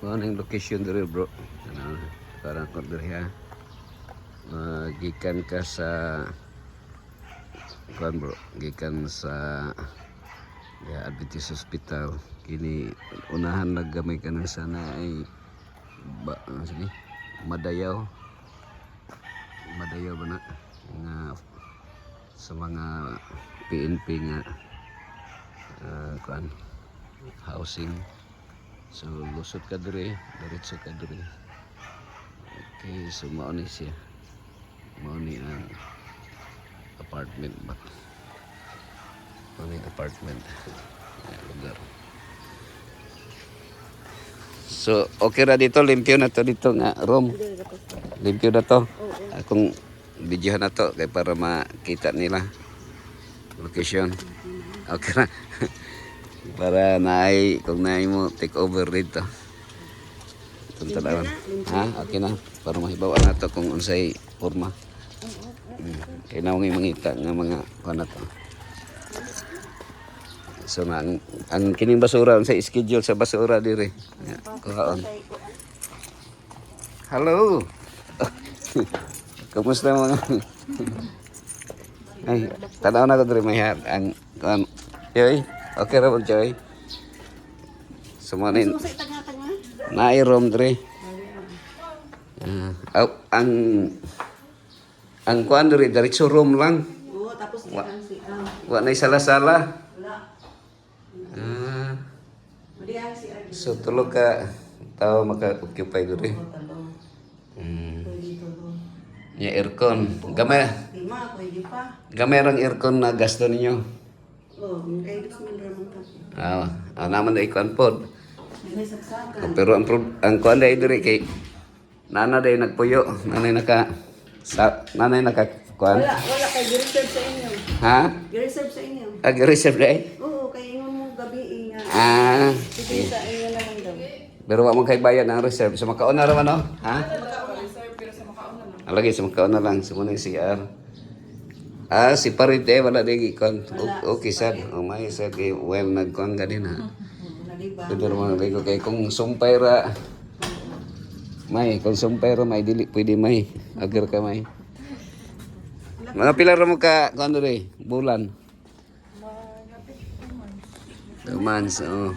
Kung anong location dito bro. Ano, parang ko dito ha. Gikan ka sa kuan bro. Gikan sa Adventist Hospital. Kini unahan naggamay ka ng sana ay sige, Madayaw. Madayaw ba na? Nga sa mga PNP nga kuan housing. So lusot ka dire, diretso ka dire. Okay, so mao ni siya. Mao ni ang apartment ba? Mao ni apartment. Lugar. So okay ra dito, limpyo na to dito nga room. Limpyo na to. Akong videohan na to kay para makita nila location. Okay na. Para naay kung naay mo take over dito. Tunta lang. Ha? Okay na. Para mahibaw na to kung unsay forma. Kaya na mangita nga mga kuan na to. So ang kining basura unsay schedule sa basura dire. Kuhaon. Hello. Kumusta mga? Ay, tanaw na ko dire may ang kuan. Yoy. Okay ra mo Joy. Sumanin. Naay room dre. Ang kuan dre diretso room lang. Oo, tapos diyan si Wa nay sala-sala. wala. Diyan si So tulog ka tao maka-occupy dre. Ya aircon. Gamay. Lima, pwede pa. Gamay rang aircon na gasto ninyo. Oo, kay Dusman ramon pa. Naman na ikuan pod. May saksakan. Pero ang kuan dai dire kay nana day nagpuyo, nanay naka kuan. Wala kay gi-reserve sa inyo. Ha? Gi-reserve sa inyo. Reserve day? Oo, kay ingon mo gabi nga. Sige. Sige sa inyo na lang daw. Pero wa mo kay bayad ng reserve. So makaon na raman no? Ha? Reserve pero sa makauna lang. Lagi sa makaon na lang sa muna CR. Si Parite wala di kon. Okay sad. May sad kay well nagkuan ganin ha. Naliba. Pero mga ligo kay kung sumpay ra may kung sumpay ra may dili pwede may agar ka may. Mga pila ra mo ka kuan diri bulan. 2 months. 2 months. Oh.